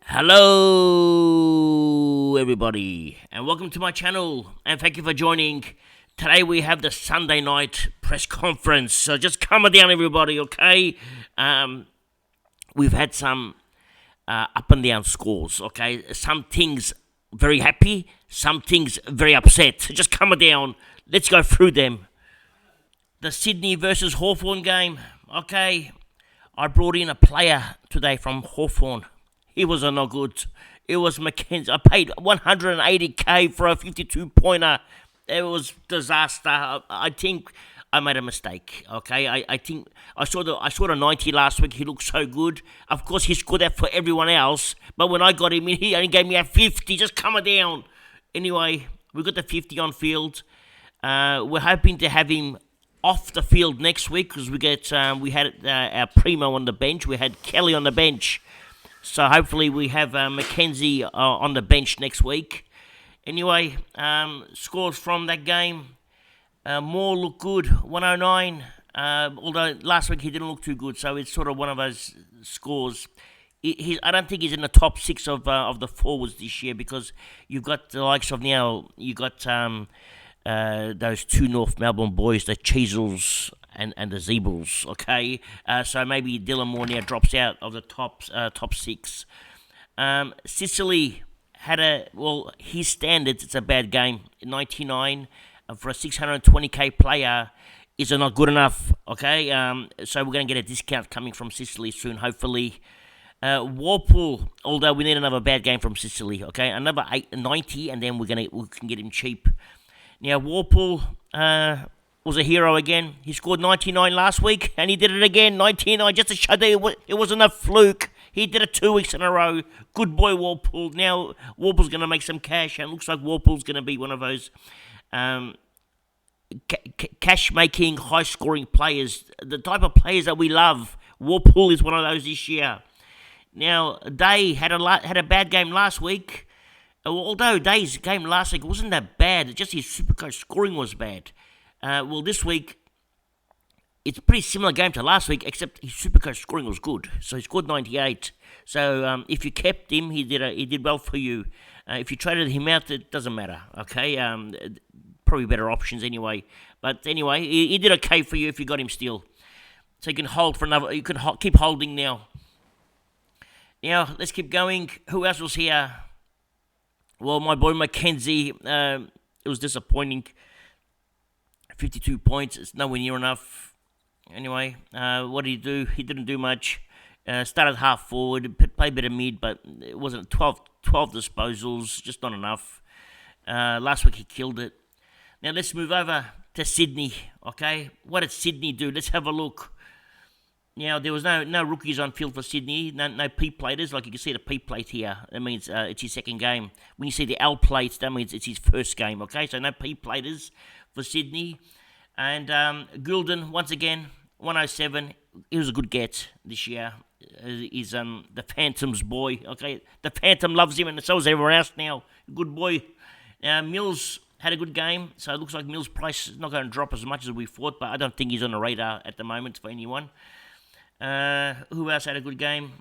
Hello, everybody, and welcome to my channel, and thank you for joining. Today we have the Sunday night press conference, so just calm it down, everybody, okay? We've had some up and down scores, okay? Some things very happy, some things very upset. So just calm it down. Let's go through them. The Sydney versus Hawthorn game, okay? I brought in a player today from Hawthorn. He was a no good. It was Mackenzie. I paid 180k for a 52-pointer. It was disaster. I think I made a mistake. Okay, I think I saw the 90 last week. He looked so good. Of course, he scored that for everyone else. But when I got him in, he only gave me a 50. Just calm down. Anyway, we got the 50 on field. We're hoping to have him off the field next week because we had our primo on the bench. We had Kelly on the bench. So hopefully we have Mackenzie on the bench next week. Anyway, scores from that game. Moore looked good, 109. Although last week he didn't look too good, so it's sort of one of those scores. I don't think he's in the top six of the forwards this year because you've got the likes of you got those two North Melbourne boys, the Cheezels and the Zeebles, okay? So maybe Dylan Moore now drops out of the top six. Sicily had his standards, it's a bad game. 99 for a 620k player is not good enough, okay? So we're going to get a discount coming from Sicily soon, hopefully. Walpole, although we need another bad game from Sicily, okay? Another 90, and then we can get him cheap. Now, Walpole was a hero again. He scored 99 last week, and he did it again, 99, just to show that it wasn't a fluke. He did it 2 weeks in a row. Good boy, Walpole. Now, Walpole's going to make some cash, and it looks like Walpole's going to be one of those cash-making, high-scoring players, the type of players that we love. Walpole is one of those this year. Now, Day had a bad game last week. Although Day's game last week wasn't that bad, just his Supercoach scoring was bad. This week, it's a pretty similar game to last week, except his Supercoach scoring was good. So he scored 98. So if you kept him, he did well for you. If you traded him out, it doesn't matter. Okay, probably better options anyway. But anyway, he did okay for you if you got him still. So you can hold for another. You can keep holding now. Now let's keep going. Who else was here? Well, my boy Mackenzie, it was disappointing. 52 points, it's nowhere near enough. Anyway, what did he do? He didn't do much. Started half forward, played a bit of mid, but it wasn't 12 disposals, just not enough. Last week he killed it. Now let's move over to Sydney, okay? What did Sydney do? Let's have a look. Now, there was no rookies on field for Sydney, no P-platers. Like you can see the P-plate here. That means it's his second game. When you see the L-plate, that means it's his first game, okay? So no P-platers for Sydney. And Gulden, once again, 107. He was a good get this year. He's the Phantom's boy, okay? The Phantom loves him, and so does everyone else now. Good boy. Mills had a good game, so it looks like Mills' price is not going to drop as much as we thought, but I don't think he's on the radar at the moment for anyone. Who else had a good game?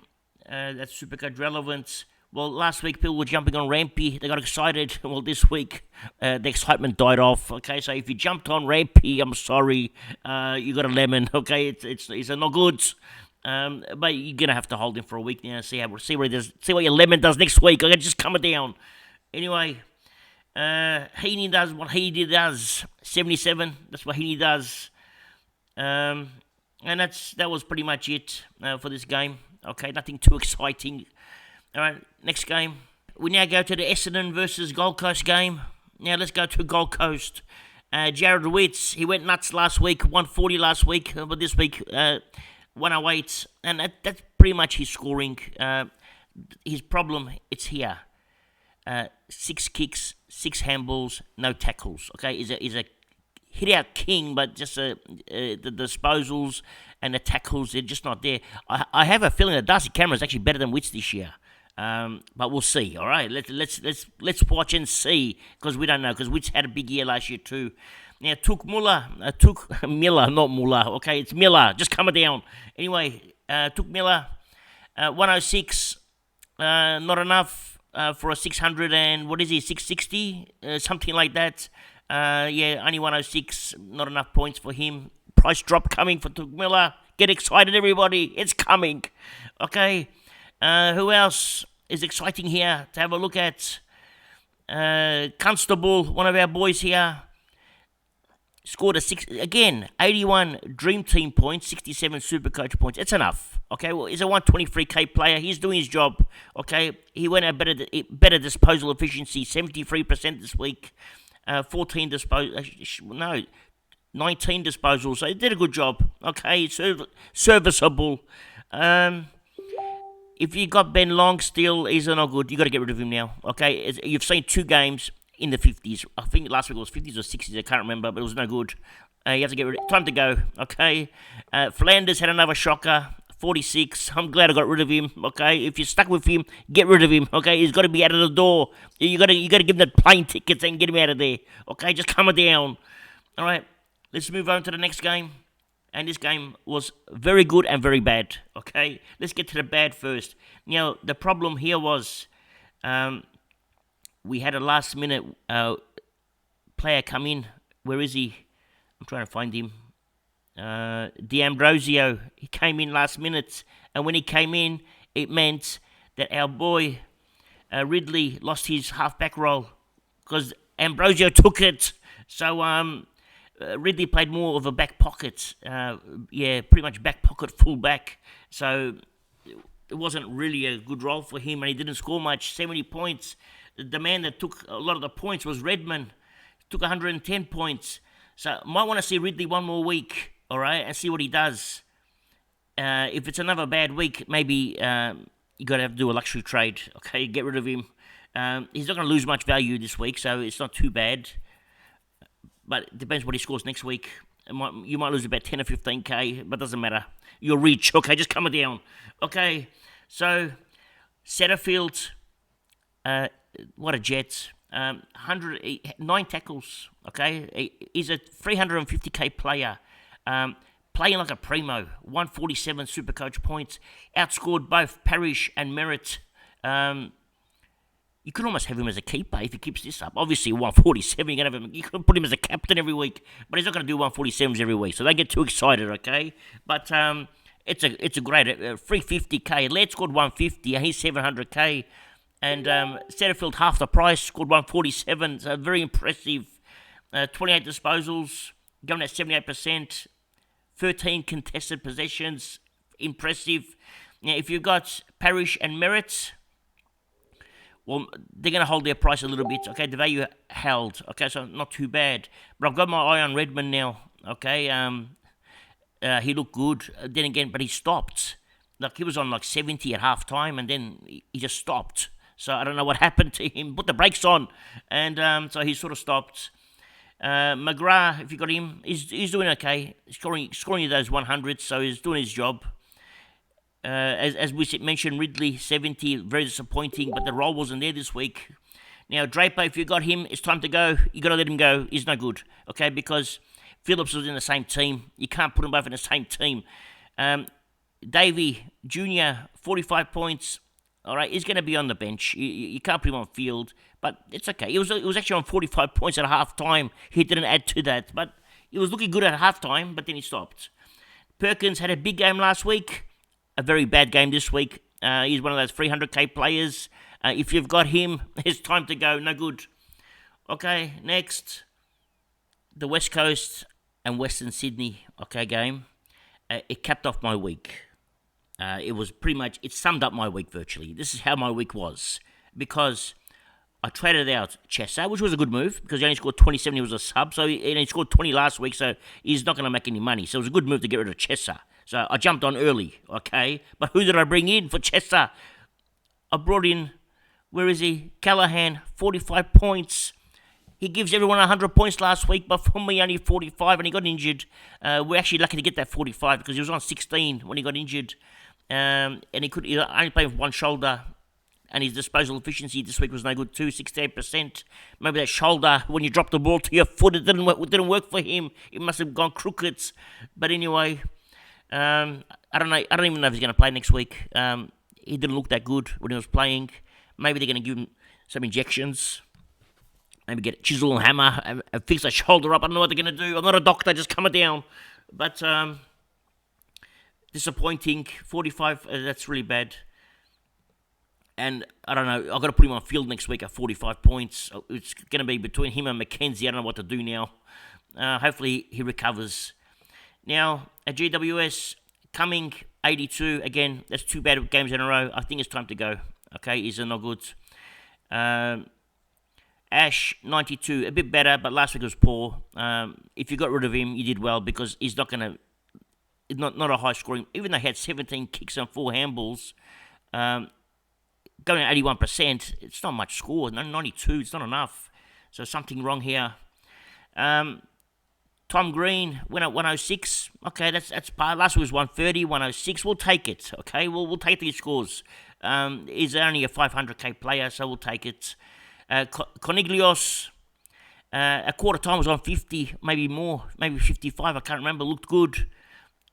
That's Supercoach relevant. Well, last week people were jumping on Rampy. They got excited. Well, this week the excitement died off. Okay, so if you jumped on Rampy, I'm sorry, you got a lemon. Okay, it's not good. But you're gonna have to hold him for a week now. See what your lemon does next week. Okay, just calm it down. Anyway, Heaney does what Heaney does. 77. That's what Heaney does. And that was pretty much it for this game. Okay, nothing too exciting. All right, next game. We now go to the Essendon versus Gold Coast game. Now let's go to Gold Coast. Jared Witts, he went nuts last week, 140 last week, but this week 108. And that's pretty much his scoring. His problem, it's here. 6 kicks, 6 handballs, no tackles. Okay, is a hit-out king, but just the disposals and the tackles, they're just not there. I have a feeling that Darcy Cameron is actually better than Witts this year. But we'll see. All right, let's watch and see, because we don't know. Because Witts had a big year last year too. Now took Miller, not Muller. Okay, it's Miller. Just calm it down. Anyway, took Miller, 106. Not enough for a 600 and what is he, 660? Something like that. Yeah, only 106. Not enough points for him. Price drop coming for Tugmiller. Get excited, everybody. It's coming. Okay. Who else is exciting here to have a look at? Constable, one of our boys here. Scored a 81 Dream Team points, 67 Supercoach points. It's enough. Okay, well, he's a 123k player. He's doing his job. Okay, he went a better disposal efficiency, 73% this week. 19 disposals. So he did a good job. Okay, serviceable. If you got Ben Long still, he's not good. You got to get rid of him now. Okay, you've seen 2 games in the 50s. I think last week it was 50s or 60s. I can't remember, but it was no good. You have to get rid of. Time to go. Okay. Flanders had another shocker. 46. I'm glad I got rid of him. Okay. If you're stuck with him, get rid of him. Okay. He's got to be out of the door. You got to give him the plane tickets and get him out of there. Okay. Just calm it down. All right. Let's move on to the next game. And this game was very good and very bad. Okay. Let's get to the bad first. Now the problem here was. We had a last-minute player come in. Where is he? I'm trying to find him. D'Ambrosio. He came in last minute. And when he came in, it meant that our boy Ridley lost his half-back role. Because Ambrosio took it. So Ridley played more of a back pocket. Pretty much back pocket full-back. So it wasn't really a good role for him. And he didn't score much. 70 points. The man that took a lot of the points was Redmond. Took 110 points. So might want to see Ridley one more week, all right, and see what he does. If it's another bad week, maybe you got to have to do a luxury trade, okay, get rid of him. He's not going to lose much value this week, so it's not too bad. But it depends what he scores next week. You might lose about 10 or 15k, but it doesn't matter. You're rich, okay, just come it down. Okay, so Setterfield... what a Jets. 9 tackles, okay? He's a 350k player. Playing like a primo. 147 Supercoach points. Outscored both Parrish and Merritt. You could almost have him as a keeper if he keeps this up. Obviously, 147, you're gonna have him. You could put him as a captain every week, but he's not going to do 147s every week, so don't get too excited, okay? But it's a great 350k. Laird scored 150, and he's 700k. And Setterfield, half the price, scored 147. So very impressive. 28 disposals, going at 78%. 13 contested possessions, impressive. Now, if you've got Parrish and Merritt, well, they're going to hold their price a little bit. Okay, the value held. Okay, so not too bad. But I've got my eye on Redmond now. Okay, he looked good. Then again, but he stopped. Like, he was on like 70 at half time, and then he just stopped. So I don't know what happened to him. Put the brakes on, and so he sort of stopped. McGrath, if you got him, he's doing okay. Scoring those 100s, so he's doing his job. As we mentioned, Ridley 70, very disappointing, but the role wasn't there this week. Now Draper, if you got him, it's time to go. You got to let him go. He's no good, okay? Because Phillips was in the same team. You can't put them both in the same team. Davey Jr. 45 points. All right, he's going to be on the bench. You can't put him on field, but it's okay. It was actually on 45 points at half time. He didn't add to that, but he was looking good at half time, but then he stopped. Perkins had a big game last week, a very bad game this week. He's one of those 300k players. If you've got him, it's time to go. No good. Okay, next, the West Coast and Western Sydney game. It capped off my week. It was pretty much, it summed up my week virtually. This is how my week was. Because I traded out Chesser, which was a good move, because he only scored 27, he was a sub, so he scored 20 last week, so he's not going to make any money. So it was a good move to get rid of Chesser. So I jumped on early, okay? But who did I bring in for Chesser? I brought in, where is he? Callahan, 45 points. He gives everyone 100 points last week, but for me only 45, and he got injured. We're actually lucky to get that 45, because he was on 16 when he got injured. And he only played with one shoulder, and his disposal efficiency this week was no good too, 68%. Maybe that shoulder, when you drop the ball to your foot, it didn't work for him. It must have gone crooked. But anyway, I don't even know if he's going to play next week. He didn't look that good when he was playing. Maybe they're going to give him some injections. Maybe get a chisel and hammer and fix that shoulder up. I don't know what they're going to do. I'm not a doctor, just calm it down. But disappointing. 45, that's really bad. And I don't know, I've got to put him on field next week at 45 points. It's going to be between him and McKenzie. I don't know what to do now. Hopefully he recovers. Now, at GWS, Cumming, 82. Again, that's 2 bad games in a row. I think it's time to go. Okay, he's not good. Ash, 92. A bit better, but last week was poor. If you got rid of him, you did well because he's not going to... Not a high scoring... Even though he had 17 kicks and 4 handballs... Going at 81%, it's not much score. 92, it's not enough. So something wrong here. Tom Green went at 106. Okay, that's part. Last week was 130, 106. We'll take it. Okay, we'll take these scores. He's only a 500k player, so we'll take it. Cornelius, at quarter time was on 50, maybe more, maybe 55. I can't remember. Looked good,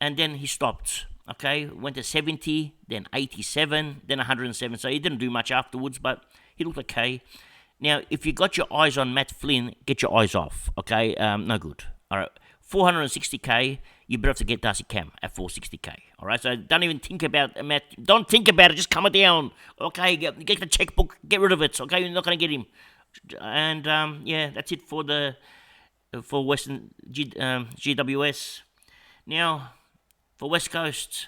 and then he stopped. Okay, went to 70, then 87, then 107. So he didn't do much afterwards, but he looked okay. Now, if you got your eyes on Matt Flynn, get your eyes off. Okay, no good. All right, 460k. You better have to get Darcy Cam at 460k. All right, so don't even think about Matt. Don't think about it. Just calm it down. Okay, get the checkbook. Get rid of it. Okay, you're not gonna get him. And yeah, that's it for Western GWS. Now. For West Coast,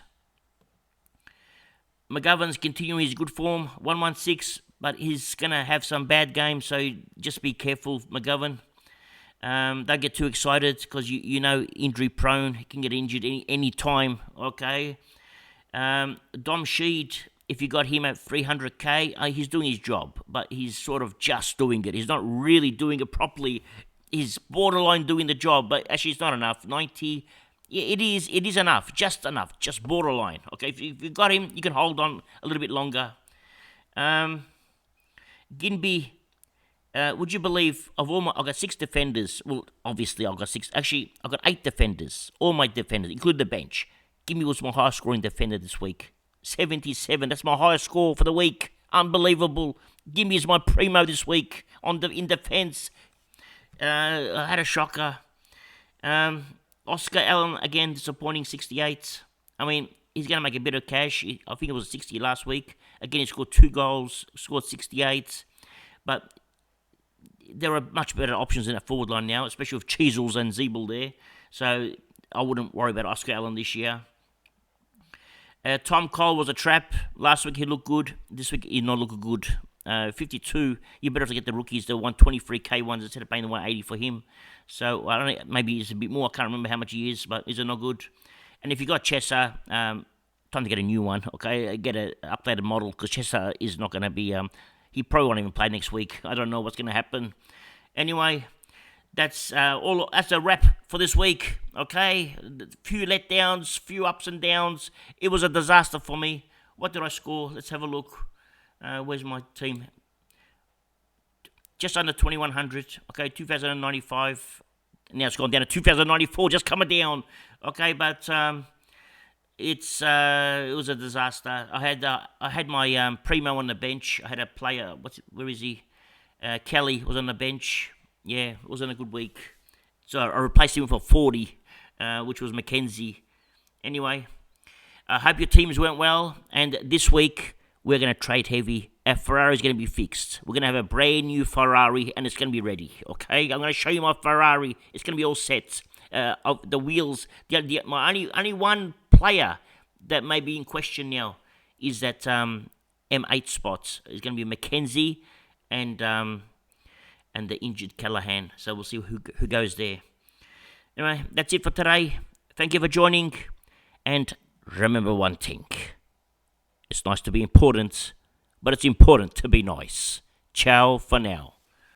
McGovern's continuing his good form, 116, but he's going to have some bad games, so just be careful, McGovern. Don't get too excited because you know injury prone. He can get injured any time, okay? Dom Sheed, if you got him at 300k, he's doing his job, but he's sort of just doing it. He's not really doing it properly. He's borderline doing the job, but actually it's not enough. 90. Yeah, it is enough, just borderline. Okay, if you got him, you can hold on a little bit longer. Ginby, would you believe, I've got 6 defenders. Well, obviously I've got 6. Actually, I've got 8 defenders. All my defenders, including the bench. Ginby was my highest scoring defender this week. 77, that's my highest score for the week. Unbelievable. Ginby is my primo this week in defence. I had a shocker. Oscar Allen, again, disappointing, 68. I mean, he's going to make a bit of cash. I think it was 60 last week. Again, he scored 2 goals, scored 68. But there are much better options in that forward line now, especially with Cheezels and Zeeble there. So I wouldn't worry about Oscar Allen this year. Tom Cole was a trap. Last week he looked good. This week he not looking good. 52, you better have to get the rookies, the 123k ones, instead of paying the 180 for him. So, I don't know, maybe it's a bit more. I can't remember how much he is, but is it not good? And if you got Chesser, time to get a new one, okay? Get an updated model, because Chesser is not going to be, he probably won't even play next week. I don't know what's going to happen. Anyway, that's that's a wrap for this week, okay? A few letdowns, few ups and downs. It was a disaster for me. What did I score? Let's have a look. Where's my team? Just under 2,100. Okay, 2,095. Now it's gone down to 2,094. Just coming down. Okay, but it was a disaster. I had my primo on the bench. I had a player. Where is he? Kelly was on the bench. Yeah, it wasn't a good week. So I replaced him for 40, which was McKenzie. Anyway, I hope your teams went well. And this week, we're going to trade heavy. Our Ferrari is going to be fixed. We're going to have a brand new Ferrari, and it's going to be ready, okay? I'm going to show you my Ferrari. It's going to be all set. The wheels. My only one player that may be in question now is that M8 spot. It's going to be McKenzie and the injured Callahan. So we'll see who goes there. Anyway, that's it for today. Thank you for joining, and remember one thing. It's nice to be important, but it's important to be nice. Ciao for now.